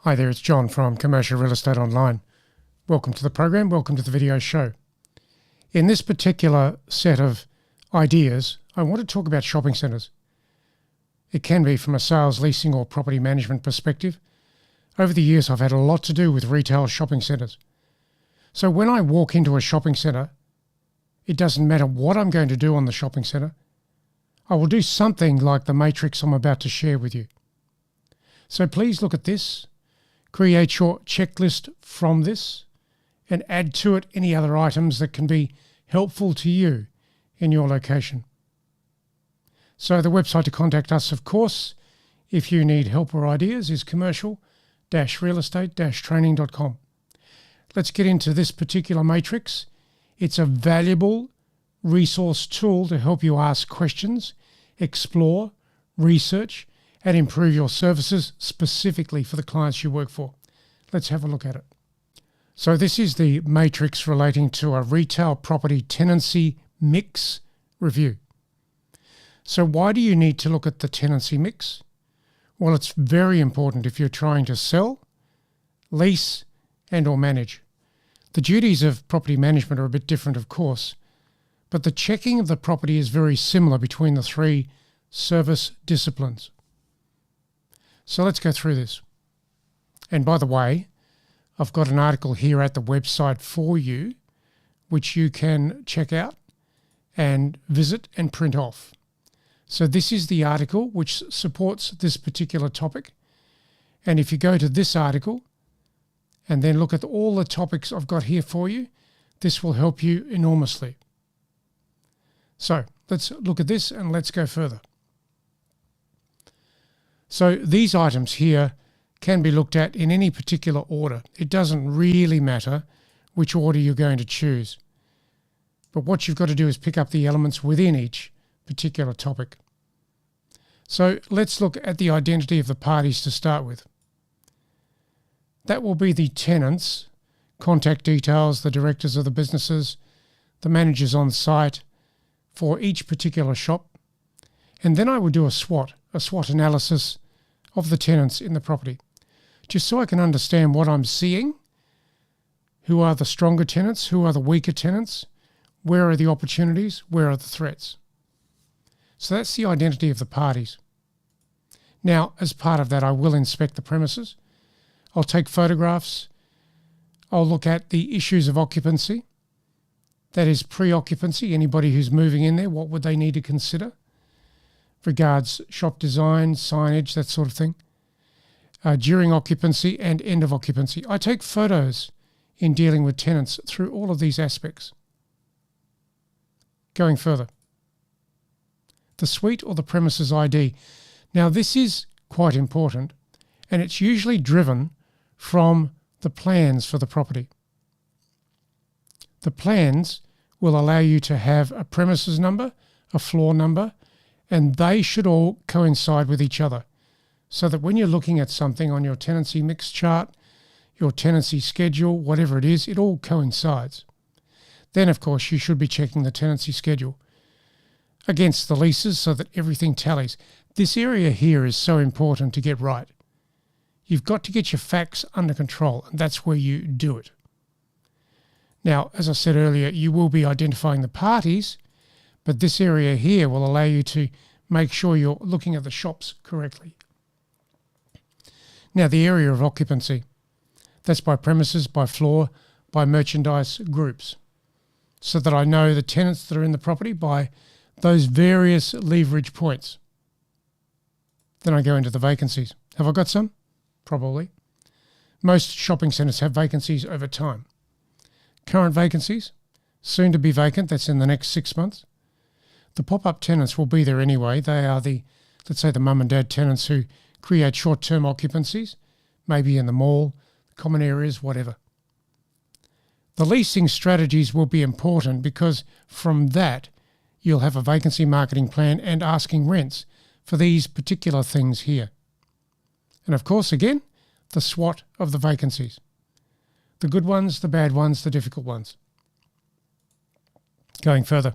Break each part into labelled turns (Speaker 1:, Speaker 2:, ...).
Speaker 1: Hi there, it's John from Commercial Real Estate Online. Welcome to the program, welcome to the video show. In this particular set of ideas, I want to talk about shopping centres. It can be from a sales, leasing or property management perspective. Over the years, I've had a lot to do with retail shopping centres. So when I walk into a shopping centre, it doesn't matter what I'm going to do on the shopping centre. I will do something like the matrix I'm about to share with you. So please look at this. Create your checklist from this and add to it any other items that can be helpful to you in your location. So the website to contact us, of course, if you need help or ideas, is commercial-real-estate-training.com. Let's get into this particular matrix. It's a valuable resource tool to help you ask questions, explore, research, and improve your services specifically for the clients you work for. Let's have a look at it. So this is the matrix relating to a retail property tenancy mix review. So why do you need to look at the tenancy mix? Well, it's very important if you're trying to sell, lease, and or manage. The duties of property management are a bit different, of course, but the checking of the property is very similar between the three service disciplines. So let's go through this. And by the way, I've got an article here at the website for you, which you can check out and visit and print off. So this is the article which supports this particular topic. And if you go to this article and then look at all the topics I've got here for you, this will help you enormously. So let's look at this and let's go further. So these items here can be looked at in any particular order. It doesn't really matter which order you're going to choose. But what you've got to do is pick up the elements within each particular topic. So let's look at the identity of the parties to start with. That will be the tenants, contact details, the directors of the businesses, the managers on site for each particular shop. And then I would do a SWOT analysis of the tenants in the property, just so I can understand what I'm seeing, who are the stronger tenants, who are the weaker tenants, where are the opportunities, where are the threats. So that's the identity of the parties. Now, as part of that, I will inspect the premises. I'll take photographs. I'll look at the issues of occupancy. That is pre-occupancy, anybody who's moving in there, what would they need to consider? Regards shop design, signage, that sort of thing. During occupancy and end of occupancy. I take photos in dealing with tenants through all of these aspects. Going further. The suite or the premises ID. Now this is quite important and it's usually driven from the plans for the property. The plans will allow you to have a premises number, a floor number, and they should all coincide with each other so that when you're looking at something on your tenancy mix chart, your tenancy schedule, whatever it is, it all coincides. Then, of course, you should be checking the tenancy schedule against the leases so that everything tallies. This area here is so important to get right. You've got to get your facts under control, and that's where you do it. Now, as I said earlier, you will be identifying the parties, but this area here will allow you to make sure you're looking at the shops correctly. Now, the area of occupancy. That's by premises, by floor, by merchandise groups, so that I know the tenants that are in the property by those various leverage points. Then I go into the vacancies. Have I got some? Probably. Most shopping centres have vacancies over time. Current vacancies, soon to be vacant, that's in the next 6 months. The pop-up tenants will be there anyway. They are let's say the mum and dad tenants who create short-term occupancies, maybe in the mall, common areas, whatever. The leasing strategies will be important because from that, you'll have a vacancy marketing plan and asking rents for these particular things here. And of course, again, the SWOT of the vacancies. The good ones, the bad ones, the difficult ones. Going further.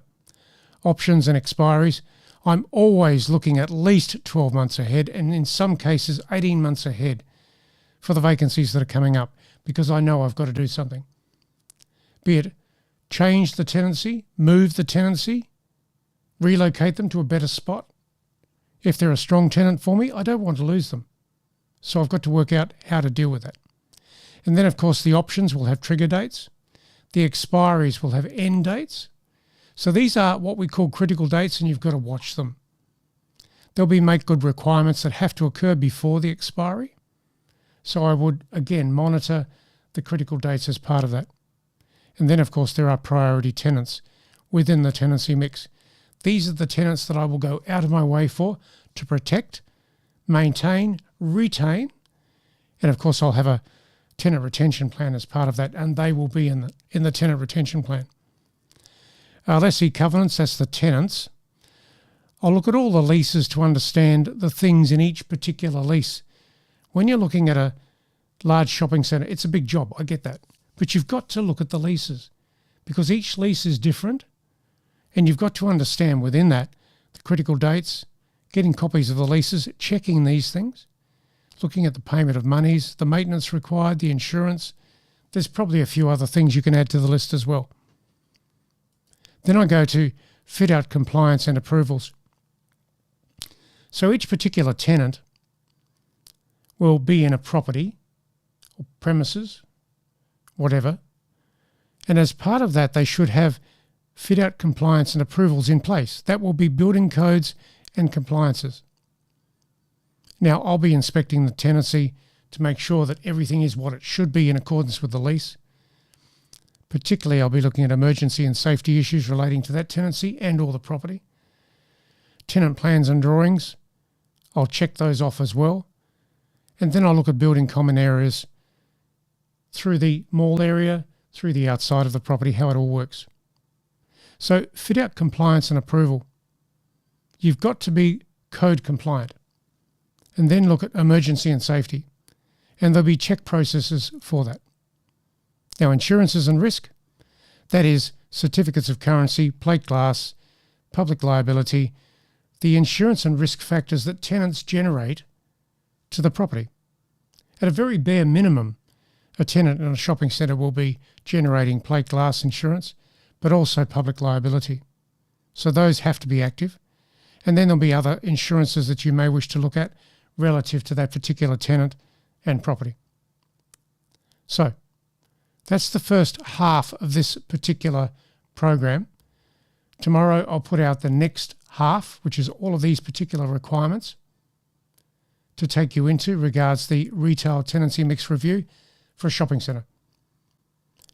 Speaker 1: Options and expiries. I'm always looking at least 12 months ahead and in some cases 18 months ahead for the vacancies that are coming up, because I know I've got to do something. Be it change the tenancy, move the tenancy, relocate them to a better spot. If they're a strong tenant for me, I don't want to lose them. So I've got to work out how to deal with that. And then, of course, the options will have trigger dates. The expiries will have end dates. So these are what we call critical dates, and you've got to watch them. There'll be make good requirements that have to occur before the expiry. So I would, again, monitor the critical dates as part of that. And then, of course, there are priority tenants within the tenancy mix. These are the tenants that I will go out of my way for to protect, maintain, retain, and of course I'll have a tenant retention plan as part of that, and they will be in the tenant retention plan. Lessee covenants, that's the tenants. I'll look at all the leases to understand the things in each particular lease. When you're looking at a large shopping centre, it's a big job, I get that. But you've got to look at the leases because each lease is different, and you've got to understand within that the critical dates, getting copies of the leases, checking these things, looking at the payment of monies, the maintenance required, the insurance. There's probably a few other things you can add to the list as well. Then I go to fit out compliance and approvals. So each particular tenant will be in a property or premises, whatever. And as part of that, they should have fit out compliance and approvals in place. That will be building codes and compliances. Now, I'll be inspecting the tenancy to make sure that everything is what it should be in accordance with the lease. Particularly, I'll be looking at emergency and safety issues relating to that tenancy and or the property. Tenant plans and drawings, I'll check those off as well. And then I'll look at building common areas through the mall area, through the outside of the property, how it all works. So fit out compliance and approval. You've got to be code compliant. And then look at emergency and safety. And there'll be check processes for that. Now, insurances and risk, that is certificates of currency, plate glass, public liability, the insurance and risk factors that tenants generate to the property. At a very bare minimum, a tenant in a shopping centre will be generating plate glass insurance, but also public liability. So those have to be active. And then there'll be other insurances that you may wish to look at relative to that particular tenant and property. So that's the first half of this particular program. Tomorrow I'll put out the next half, which is all of these particular requirements to take you into regards the retail tenancy mix review for a shopping centre.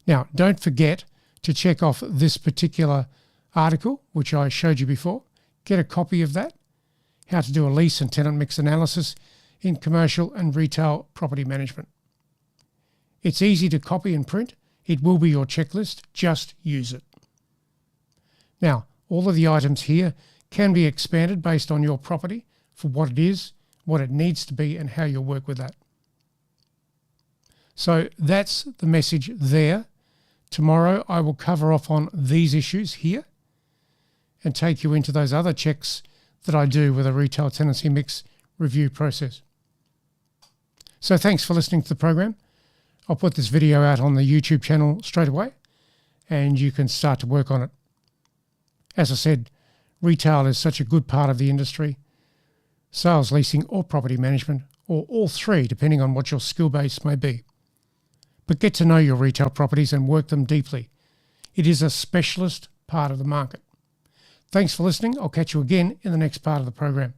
Speaker 1: Now, don't forget to check off this particular article, which I showed you before. Get a copy of that, how to do a lease and tenant mix analysis in commercial and retail property management. It's easy to copy and print. It will be your checklist. Just use it. Now, all of the items here can be expanded based on your property for what it is, what it needs to be, and how you'll work with that. So that's the message there. Tomorrow I will cover off on these issues here and take you into those other checks that I do with a retail tenancy mix review process. So thanks for listening to the program. I'll put this video out on the YouTube channel straight away and you can start to work on it. As I said, retail is such a good part of the industry. Sales, leasing or property management, or all three depending on what your skill base may be. But get to know your retail properties and work them deeply. It is a specialist part of the market. Thanks for listening. I'll catch you again in the next part of the program.